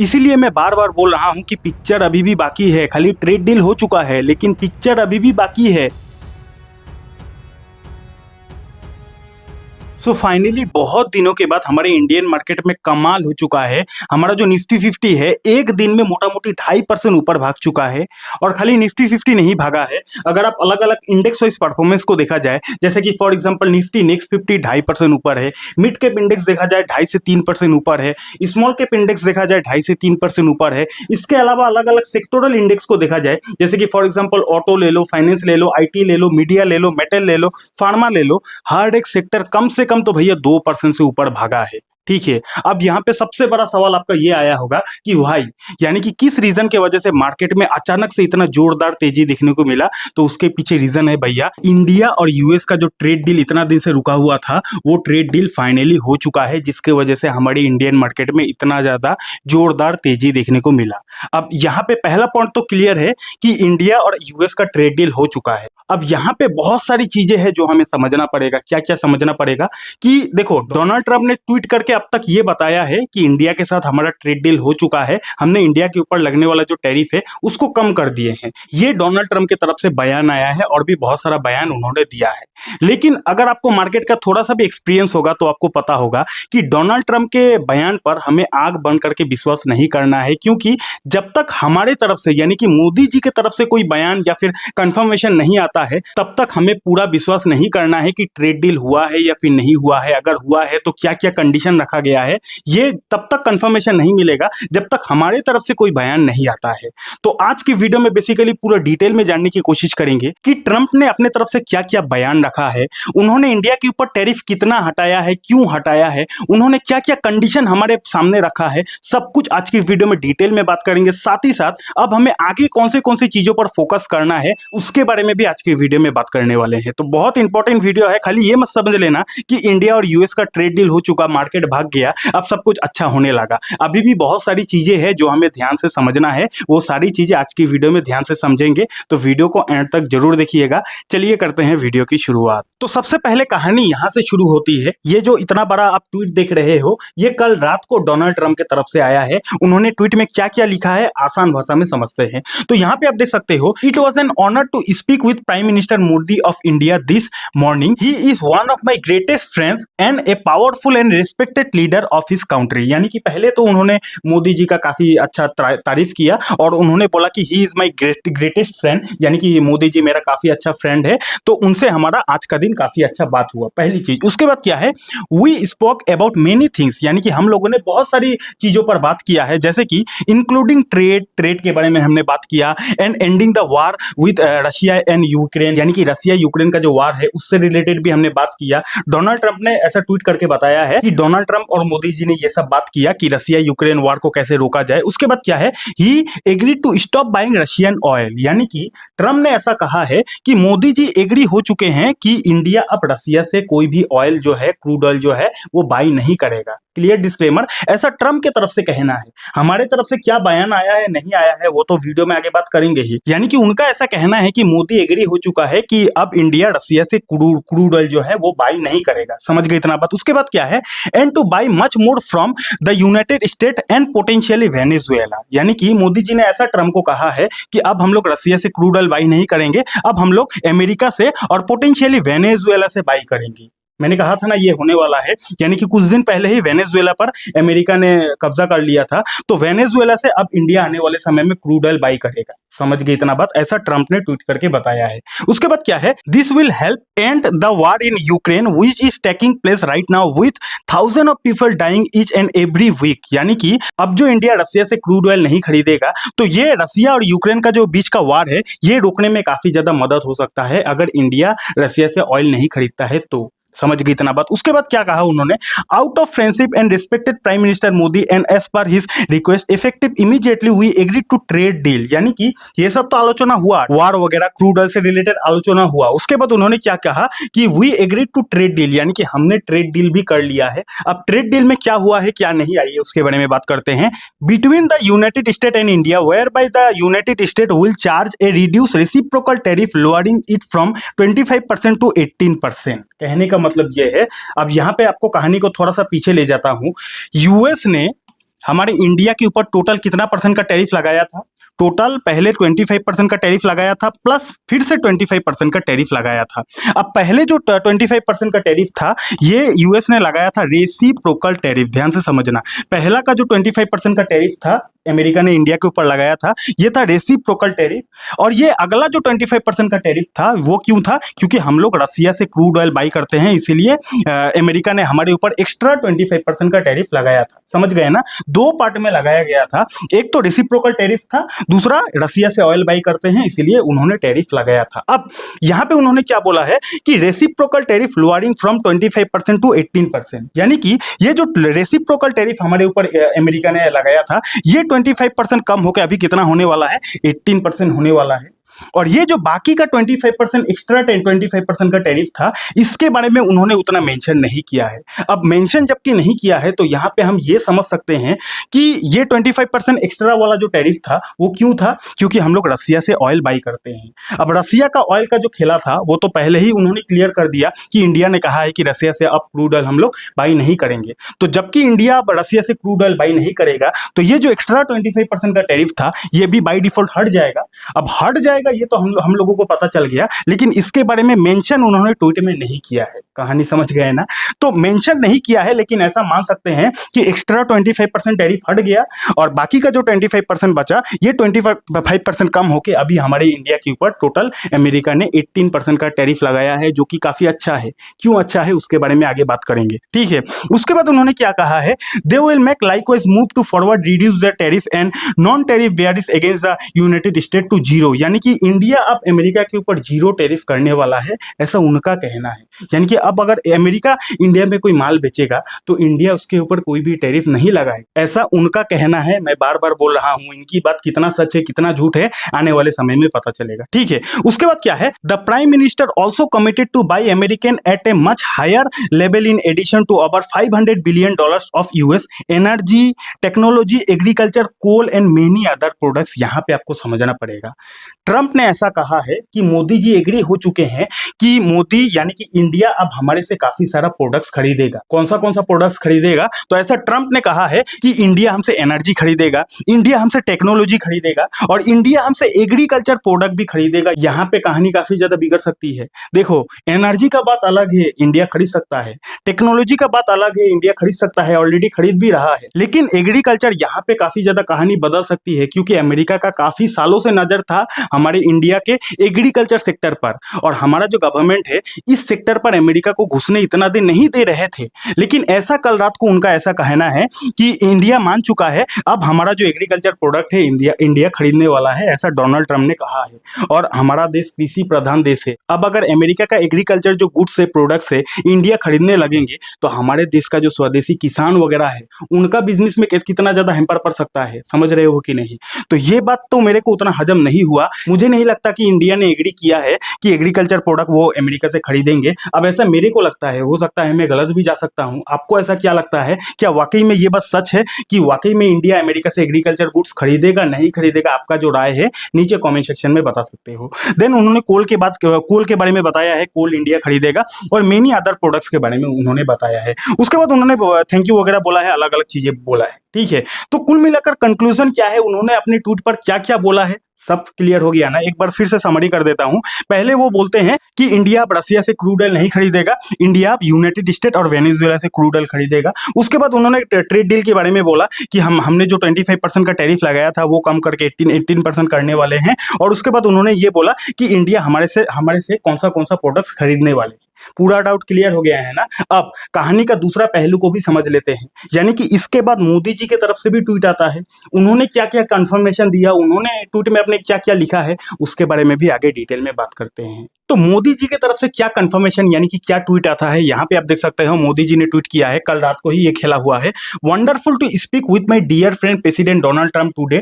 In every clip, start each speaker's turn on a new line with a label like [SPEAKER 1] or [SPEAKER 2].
[SPEAKER 1] इसीलिए मैं बार बार बोल रहा हूं कि पिक्चर अभी भी बाकी है। खाली ट्रेड डील हो चुका है लेकिन पिक्चर अभी भी बाकी है। सो फाइनली बहुत दिनों के बाद हमारे इंडियन मार्केट में कमाल हो चुका है। हमारा जो निफ्टी 50 है एक दिन में मोटा मोटी 2.5% ऊपर भाग चुका है। और खाली निफ्टी 50 नहीं भागा है, अगर आप अलग अलग इंडेक्स वाइज परफॉर्मेंस को देखा जाए, जैसे कि फॉर एग्जांपल निफ्टी नेक्स्ट 50 2.5% ऊपर है, मिड कैप इंडेक्स देखा जाए 2.5 से 3% ऊपर है, स्मॉल कैप इंडेक्स देखा जाए 2.5 से 3% ऊपर है। इसके अलावा अलग अलग सेक्टोरल इंडेक्स को देखा जाए, जैसे कि फॉर एग्जाम्पल ऑटो ले लो, फाइनेंस ले लो, IT ले लो, मीडिया ले लो, मेटल ले लो, फार्मा ले लो, हर एक सेक्टर कम से कम तो भैया 2% से ऊपर भागा है। ठीक है, अब यहाँ पे सबसे बड़ा सवाल आपका ये आया होगा कि भाई यानी कि किस रीजन के वजह से मार्केट में अचानक से इतना जोरदार तेजी देखने को मिला। तो उसके पीछे रीजन है भैया, इंडिया और US का जो ट्रेड डील इतना दिन से रुका हुआ था वो ट्रेड डील फाइनली हो चुका है, जिसके वजह से हमारी इंडियन मार्केट में इतना ज्यादा जोरदार तेजी देखने को मिला। अब यहाँ पे पहला पॉइंट तो क्लियर है कि इंडिया और US का ट्रेड डील हो चुका है। अब यहाँ पे बहुत सारी चीजें हैं जो हमें समझना पड़ेगा। क्या क्या समझना पड़ेगा कि देखो, डोनाल्ड ट्रंप ने ट्वीट करके अब तक ये बताया है कि इंडिया के साथ हमारा ट्रेड डील हो चुका है, हमने इंडिया के ऊपर लगने वाला जो टैरिफ है उसको कम कर दिए हैं। ये डोनाल्ड ट्रंप की तरफ से बयान आया है और भी बहुत सारा बयान उन्होंने दिया है। लेकिन अगर आपको मार्केट का थोड़ा सा भी एक्सपीरियंस होगा तो आपको पता होगा कि डोनाल्ड ट्रंप के बयान पर हमें आंख बंद करके विश्वास नहीं करना है, क्योंकि जब तक हमारे तरफ से यानी कि मोदी जी की तरफ से कोई बयान या फिर कंफर्मेशन नहीं आता है तब तक हमें पूरा विश्वास नहीं करना है कि ट्रेड डील हुआ है या फिर नहीं हुआ है। अगर हुआ है तो क्या क्या कंडीशन रखा गया है, ये तब तक कंफर्मेशन नहीं मिलेगा जब तक हमारे तरफ से कोई बयान नहीं आता है। तो आज की वीडियो में बेसिकली पूरा डिटेल में जानने की कोशिश करेंगे कि ट्रंप ने अपने तरफ से क्या क्या बयान रखा है, उन्होंने इंडिया के ऊपर टैरिफ कितना हटाया है, क्यों हटाया है, उन्होंने क्या क्या कंडीशन हमारे सामने रखा है, सब कुछ आज की वीडियो में डिटेल में बात करेंगे। साथ ही साथ अब हमें आगे कौन से चीजों पर फोकस करना है उसके बारे में भी आज की वीडियो में बात करने वाले हैं। तो बहुत इंपॉर्टेंट वीडियो है। खाली ये मत समझ लेना कि इंडिया और US का ट्रेड डील हो चुका, मार्केट भाग गया, अब सब कुछ अच्छा होने लगा। अभी भी बहुत सारी चीजें हैं जो हमें ध्यान से समझना है, वो सारी चीजें आज की वीडियो में ध्यान से समझेंगे। तो वीडियो को एंड तक जरूर देखिएगा। चलिए करते हैं वीडियो की शुरुआत। तो सबसे पहले कहानी यहां से शुरू होती है। ये जो इतना बड़ा आप ट्वीट देख रहे हो ये कल रात को डोनाल्ड ट्रंप की तरफ से आया है। उन्होंने ट्वीट में क्या क्या लिखा है आसान भाषा में समझते हैं। तो यहाँ पे आप देख सकते हो, it was an honour to speak with prime minister Modi of India this morning. He is one of my greatest friends and a powerful and respected leader of his country. यानी कि पहले तो उन्होंने मोदी जी का काफी अच्छा तारीफ किया और उन्होंने बोला कि he is my greatest friend, यानी कि मोदी जी मेरा काफी अच्छा फ्रेंड है। तो उनसे हमारा आज का दिन काफी अच्छा बात हुआ, पहली चीज। उसके बाद क्या है, we spoke about many things, यानी कि हम लोगों ने बहुत सारी चीजों पर बात किया है, जैसे कि इंक्लूडिंग ट्रेड के बारे में हमने बात किया, and ending the war with Russia and Ukraine, यानी कि रशिया यूक्रेन का जो वार है उससे रिलेटेड भी हमने बात किया। डोनाल्ड ट्रंप ने ऐसा ट्वीट करके बताया है कि डोनाल्ड ट्रंप और मोदी जी ने ये सब बात किया कि रशिया यूक्रेन वार को कैसे रोका जाए। उसके बाद क्या है, he agreed to stop buying Russian oil, यानी कि ट्रंप ने ऐसा कहा है कि मोदी जी एग्री हो चुके हैं कि इंडिया अब रशिया से कोई भी ऑयल जो है, क्रूड ऑयल जो है वो बाई नहीं करेगा। क्लियर डिस्क्लेमर, ऐसा ट्रंप के तरफ से कहना है। हमारे तरफ से क्या बयान आया है नहीं आया है वो तो वीडियो में आगे बात करेंगे ही। यानी कि उनका ऐसा कहना है कि मोदी एग्री हो चुका है कि अब इंडिया रशिया से क्रूड ऑयल जो है वो बाई नहीं करेगा। समझ गए इतना बात। उसके बाद क्या है, and two by much more from the United State and potentially Venezuela, यानी कि मोदी जी ने ऐसा ट्रंप को कहा है कि अब हम लोग रशिया से क्रूड ऑयल बाई नहीं करेंगे, अब हम लोग अमेरिका से और पोटेंशियली वेनेजुएला से बाई करेंगे। मैंने कहा था ना ये होने वाला है, यानी कि कुछ दिन पहले ही वेनेजुएला पर अमेरिका ने कब्जा कर लिया था, तो वेनेजुएला से अब इंडिया आने वाले समय में क्रूड ऑयल बाई करेगा। समझ गए इतना बात, ऐसा ट्रंप ने ट्वीट करके बताया है। उसके बाद क्या है, this will help end the war in Ukraine which is taking place right now with thousand of people dying each and every week, यानी कि अब जो इंडिया रशिया से क्रूड ऑयल नहीं खरीदेगा तो ये रशिया और यूक्रेन का जो बीच का वार है ये रोकने में काफी ज्यादा मदद हो सकता है अगर इंडिया रशिया से ऑयल नहीं खरीदता है तो। समझ गई इतना बात। उसके बाद क्या कहा उन्होंने, out of friendship and respected prime minister Modi and as per his request effective immediately we agree to trade deal, यानी कि ये सब तो आलोचना हुआ, वार वगैरह क्रूड ऑयल से रिलेटेड आलोचना हुआ। उसके बाद उन्होंने क्या कहा कि we agree to trade deal, यानी कि हमने ट्रेड डील भी कर लिया है। अब ट्रेड डील में क्या हुआ है क्या नहीं, आइए उसके बारे में बात करते हैं। Between the United State and India where by the United State will charge a reduce reciprocal tariff lowering it from 25% to 18%। कहने का मतलब यह है, अब यहां पे आपको कहानी को थोड़ा सा पीछे ले जाता हूं। यूएस ने हमारे इंडिया के ऊपर टोटल कितना परसेंट का टैरिफ लगाया था? टोटल पहले 25% का टैरिफ लगाया था, प्लस फिर से 25% का टैरिफ लगाया था। अब पहले जो 25% का टैरिफ था, ये यूएस ने लगाया था रेसिप्रोकल टैरिफ। ध्यान से समझना, पहला का जो 25% का टैरिफ था अमेरिका ने इंडिया के ऊपर लगाया था, ये था रेसिप्रोकल टैरिफ। और ये अगला जो 25% का टैरिफ था वो क्यों था? क्योंकि हम लोग रसिया से क्रूड ऑयल बाई करते हैं, इसीलिए अमेरिका ने हमारे ऊपर एक्स्ट्रा 25% का टैरिफ लगाया था। समझ गए ना? दो पार्ट में लगाया गया था, एक तो रेसिप्रोकल टैरिफ था, दूसरा रसिया से ऑयल बाई करते हैं इसीलिए उन्होंने टैरिफ लगाया था। अब यहां पे उन्होंने क्या बोला है कि reciprocal tariff lowering from 25% to 18%, यानी कि ये जो रेसिप्रोकल टैरिफ हमारे ऊपर अमेरिका ने लगाया था, ये 25% कम होकर अभी कितना होने वाला है? 18% होने वाला है। और ये जो बाकी का 25% एक्स्ट्रा 25% का टैरिफ था, इसके बारे में उन्होंने उतना मेंशन नहीं किया है। अब मेंशन जबकि नहीं किया है तो यहां पे हम ये समझ सकते हैं कि ये 25% एक्स्ट्रा वाला जो टैरिफ था वो क्यों था? क्योंकि हम लोग रसिया से ऑयल बाई करते हैं। अब रसिया का ऑयल का जो खेला था वो तो पहले ही उन्होंने क्लियर कर दिया कि इंडिया ने कहा है कि रसिया से अब क्रूड ऑयल हम लोग बाई नहीं करेंगे। तो जबकि इंडिया अब रसिया से क्रूड ऑयल बाई नहीं करेगा तो ये जो एक्स्ट्रा 25% का टैरिफ था ये भी बाई डिफॉल्ट हट जाएगा। अब हट जाएगा ये तो हम लोगों को पता चल गया, लेकिन इसके बारे में मेंशन उन्होंने ट्वीट में नहीं किया है। कहानी समझ गए ना? तो मेंशन नहीं किया है, लेकिन ऐसा मान सकते हैं कि एक्स्ट्रा 25% टैरिफ हट गया और बाकी का जो 25% बचा ये 25% कम होके अभी हमारे इंडिया के ऊपर टोटल अमेरिका ने 18% का टैरिफ लगाया है, जो कि काफी अच्छा है। क्यों अच्छा है उसके बारे में आगे बात करेंगे, ठीक है? उसके बाद उन्होंने क्या कहा है? They will make likewise move to forward reduce the tariff and non tariff barriers against the United State to zero, यानी कि इंडिया अब अमेरिका के ऊपर जीरो टैरिफ करने वाला है, ऐसा उनका कहना है। यानी कि अब अगर अमेरिका इंडिया में कोई माल बेचेगा तो इंडिया उसके ऊपर कोई भी टैरिफ नहीं लगाएगा, ऐसा उनका कहना है। मैं बार बार बोल रहा हूं, इनकी बात कितना सच है कितना झूठ है आने वाले समय में पता चलेगा, ठीक है? उसके बाद क्या है? The prime minister also committed to buy American at a much higher level in addition to over $500 billion of US energy, technology, agriculture, coal and many other products. यहां पे आपको समझना पड़ेगा, ट्रंप ने ऐसा कहा है कि मोदी जी एग्री हो चुके हैं कि मोदी यानी कि इंडिया अब हमारे से काफी सारा प्रोडक्ट्स खरीदेगा। कौन सा प्रोडक्ट्स खरीदेगा? तो ऐसा ट्रंप ने कहा है कि इंडिया हमसे एनर्जी खरीदेगा, इंडिया हमसे टेक्नोलॉजी खरीदेगा और इंडिया हमसे एग्रीकल्चर प्रोडक्ट भी खरीदेगा। यहाँ पे कहानी काफी ज्यादा बिगड़ सकती है। देखो, एनर्जी का बात अलग है, इंडिया खरीद सकता है, टेक्नोलॉजी का बात अलग है, इंडिया खरीद सकता है, ऑलरेडी खरीद भी रहा है, लेकिन एग्रीकल्चर यहाँ पे काफी ज्यादा कहानी बदल सकती है, क्योंकि अमेरिका का काफी सालों से नजर था हमारे इंडिया के एग्रीकल्चर सेक्टर पर, और हमारा जो गवर्नमेंट है इस सेक्टर पर अमेरिका को घुसने इतना दिन नहीं दे रहे थे। लेकिन ऐसा कल रात को उनका ऐसा कहना है कि इंडिया मान चुका है अब हमारा जो एग्रीकल्चर प्रोडक्ट है इंडिया खरीदने वाला है, ऐसा डोनाल्ड ट्रंप ने कहा है। और हमारा देश कृषि प्रधान देश है, अब अगर अमेरिका का एग्रीकल्चर जो गुड्स है, प्रोडक्ट्स है, इंडिया खरीदने लगेंगे तो हमारे देश का जो स्वदेशी किसान वगैरह है उनका बिजनेस में कितना ज्यादा हैम्पर पड़ सकता है। समझ रहे हो कि नहीं? तो ये बात तो मेरे को उतना हजम नहीं हुआ। मुझे नहीं लगता कि इंडिया ने एग्री किया है कि एग्रीकल्चर प्रोडक्ट वो अमेरिका से खरीदेंगे। अब ऐसा मेरे को लगता है, हो सकता है मैं गलत भी जा सकता हूं। आपको ऐसा क्या लगता है? क्या वाकई में ये बात सच है कि वाकई में इंडिया अमेरिका से एग्रीकल्चर गुड्स खरीदेगा नहीं खरीदेगा? आपका जो राय है नीचे कमेंट सेक्शन में बता सकते हो। देन उन्होंने कोल के बारे में बताया है, कोल इंडिया खरीदेगा, और मेनी अदर प्रोडक्ट्स के बारे में उन्होंने बताया है। उसके बाद उन्होंने थैंक यू वगैरह बोला है, अलग अलग चीजें बोला है, ठीक है? तो कुल मिलाकर कंक्लूजन क्या है, उन्होंने अपने ट्वीट पर क्या क्या बोला है सब क्लियर हो गया ना? एक बार फिर से समरी कर देता हूं। पहले वो बोलते हैं कि इंडिया अब रसिया से क्रूड ऑयल नहीं खरीदेगा, इंडिया अब यूनाइटेड स्टेट और वेनेजुएला से क्रूड ऑयल खरीदेगा। उसके बाद उन्होंने ट्रेड डील के बारे में बोला कि हमने जो 25% का टैरिफ लगाया था वो कम करके 18% करने वाले हैं। और उसके बाद उन्होंने ये बोला कि इंडिया हमारे से कौन सा प्रोडक्ट्स खरीदने वाले हैं। पूरा डाउट क्लियर हो गया है ना? अब कहानी का दूसरा पहलू को भी समझ लेते हैं, यानी कि इसके बाद मोदी जी की तरफ से भी ट्वीट आता है। उन्होंने क्या क्या कंफर्मेशन दिया, उन्होंने ट्वीट में अपने क्या क्या लिखा है, उसके बारे में भी आगे डिटेल में बात करते हैं। तो मोदी जी की तरफ से क्या कंफर्मेशन यानी कि क्या ट्वीट आता है, यहाँ पे आप देख सकते हो। मोदी जी ने ट्वीट किया है, कल रात को ही ये खेला हुआ है। Wonderful to speak with my dear friend president Donald Trump today,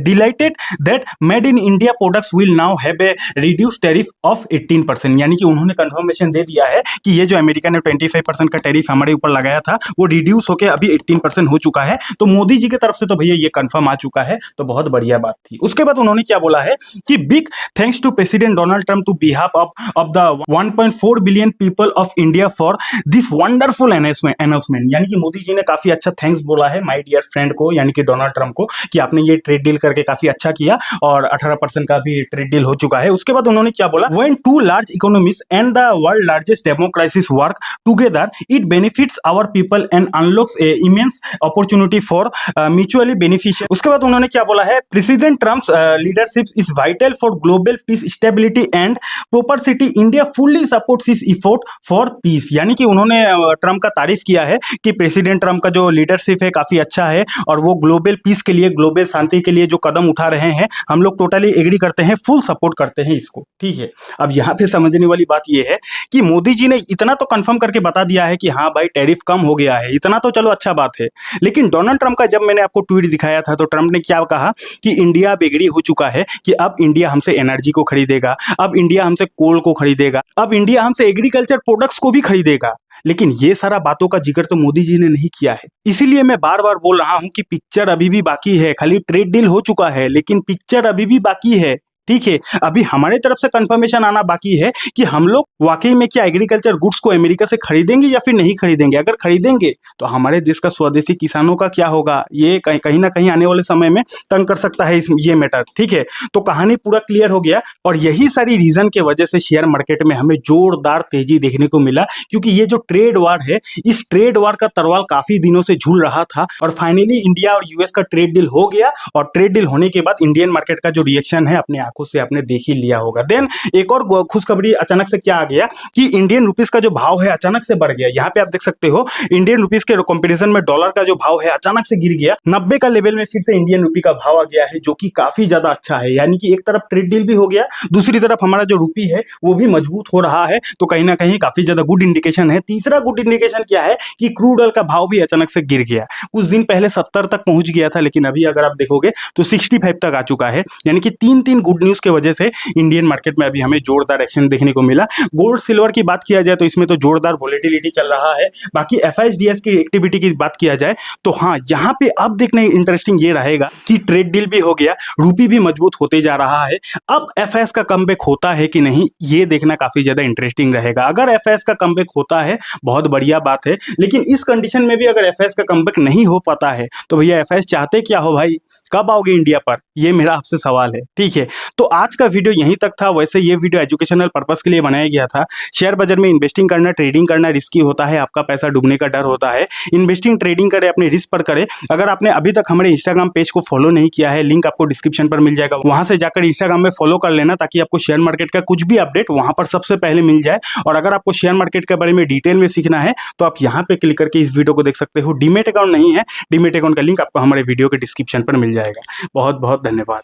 [SPEAKER 1] delighted that made in India products will now have a reduce tariff of 18%। यानी कि उन्होंने कंफर्मेशन दे दिया है कि ये जो अमेरिका ने 25% का टैरिफ हमारे ऊपर लगाया था वो रिड्यूस होकर अभी 18% हो चुका है। तो मोदी जी की तरफ से तो भैया ये कंफर्म आ चुका है, तो बहुत बढ़िया बात थी। उसके बाद उन्होंने क्या बोला है कि big thanks to president Donald Trump to behalf of the 1.4 billion people of India for this wonderful announcement. यानी कि मोदी जी ने काफी अच्छा थैंक्स बोला है माय डियर फ्रेंड को, यानी कि डोनाल्ड ट्रंप को, कि आपने ये ट्रेड डील करके काफी अच्छा किया और 18% का भी ट्रेड डील हो चुका है। उसके बाद उन्होंने क्या बोला, when two large economies and the world largest democracies work together it benefits our people and unlocks a immense opportunity for mutually beneficial. उसके बाद उन्होंने क्या बोला है, president Trump's leadership is vital for global peace stability and prosperity. India fully supports his effort for peace. यानी कि उन्होंने Trump का तारीफ किया है कि प्रेसिडेंट ट्रम्प का जो लीडरशिप है काफी अच्छा है और वो ग्लोबल पीस के लिए, ग्लोबल शांति के लिए जो कदम उठा रहे हैं हम लोग टोटली एग्री करते हैं, फुल सपोर्ट करते हैं इसको। ठीक है, अब यहाँ पे समझने वाली बात ये है कि मोदी जी ने इतना तो कंफर्म करके बता दिया है कि हाँ भाई टैरिफ कम हो गया है, इतना तो चलो अच्छा बात है। लेकिन डोनाल्ड ट्रंप का जब मैंने आपको ट्वीट दिखाया था तो ट्रंप ने क्या कहा कि इंडिया अब एग्री हो चुका है कि अब इंडिया हमसे एनर्जी को खरीदेगा, अब इंडिया हमसे कोल को खरीदेगा, अब इंडिया हमसे एग्रीकल्चर प्रोडक्ट्स को भी खरीदेगा। लेकिन ये सारा बातों का जिक्र तो मोदी जी ने नहीं किया है। इसीलिए मैं बार बार बोल रहा हूं कि पिक्चर अभी भी बाकी है। खाली ट्रेड डील हो चुका है लेकिन पिक्चर अभी भी बाकी है। ठीक है, अभी हमारे तरफ से कंफर्मेशन आना बाकी है कि हम लोग वाकई में क्या एग्रीकल्चर गुड्स को अमेरिका से खरीदेंगे या फिर नहीं खरीदेंगे। अगर खरीदेंगे तो हमारे देश का स्वदेशी किसानों का क्या होगा, ये कहीं ना कहीं आने वाले समय में तंग कर सकता है ये मैटर। ठीक है, तो कहानी पूरा क्लियर हो गया और यही सारी रीजन के वजह से शेयर मार्केट में हमें जोरदार तेजी देखने को मिला, क्योंकि ये जो ट्रेड वार है, इस ट्रेड वार का तरवाल काफी दिनों से झूल रहा था और फाइनली इंडिया और यूएस का ट्रेड डील हो गया। और ट्रेड डील होने के बाद इंडियन मार्केट का जो रिएक्शन है अपने आंखों से आपने देख ही लिया होगा। देन एक और खुशखबरी अचानक से क्या आ गया कि इंडियन रुपीस का जो भाव है अचानक से बढ़ गया। यहाँ पे आप देख सकते हो इंडियन रुपीस के कंपैरिजन में डॉलर का जो भाव है अचानक से गिर गया, 90 का लेवल में फिर से इंडियन रुपी का भाव आ गया है, जो कि काफी ज्यादा अच्छा है। यानी कि एक तरफ ट्रेड डील भी हो गया, दूसरी तरफ हमारा जो रुपी है वो भी मजबूत हो रहा है, तो कहीं ना कहीं काफी ज्यादा गुड इंडिकेशन है। तीसरा गुड इंडिकेशन क्या है कि क्रूड ऑयल का भाव भी अचानक से गिर गया। कुछ दिन पहले 70 तक पहुंच गया था, लेकिन अभी अगर आप देखोगे तो 65 तक आ चुका है। यानी कि तीन गुड न्यूज के वजह से इंडियन मार्केट में अभी हमें जोरदार एक्शन देखने को मिला। गोल्ड सिल्वर की बात किया जाए तो इसमें तो जोरदार वोलेटिलिटी चल रहा है। बाकी एफआईएसडीएस की एक्टिविटी की बात किया जाए तो हाँ, यहाँ पे अब देखने इंटरेस्टिंग ये रहेगा कि ट्रेड डील भी हो गया, रूपी भी मजबूत होते जा रहा है। अब एफआईएस का कमबैक होता है कि नहीं, ये देखना काफी ज्यादा इंटरेस्टिंग रहेगा। अगर एफआईएस का कमबैक होता है बहुत बढ़िया बात है, लेकिन इस कंडीशन में भी अगर एफआईएस का कमबैक नहीं हो पाता है तो भैया एफआईएस चाहते क्या हो भाई, कब आओगे इंडिया पर, ये मेरा आपसे सवाल है। ठीक है, तो आज का वीडियो यहीं तक था। वैसे ये वीडियो एजुकेशनल पर्पस के लिए बनाया गया था। शेयर बाजार में इन्वेस्टिंग करना, ट्रेडिंग करना रिस्की होता है, आपका पैसा डूबने का डर होता है। इन्वेस्टिंग ट्रेडिंग करें, अपने रिस्क पर करें। अगर आपने अभी तक हमारे इंस्टाग्राम पेज को फॉलो नहीं किया है, लिंक आपको डिस्क्रिप्शन पर मिल जाएगा, वहां से जाकर इंस्टाग्राम में फॉलो कर लेना ताकि आपको शेयर मार्केट का कुछ भी अपडेट वहां पर सबसे पहले मिल जाए। और अगर आपको शेयर मार्केट के बारे में डिटेल में सीखना है तो आप यहाँ पे क्लिक करके इस वीडियो को देख सकते हो। डीमेट अकाउंट नहीं है, डीमेट अकाउंट का लिंक आपको हमारे वीडियो के डिस्क्रिप्शन पर मिल जाएगा। बहुत बहुत धन्यवाद।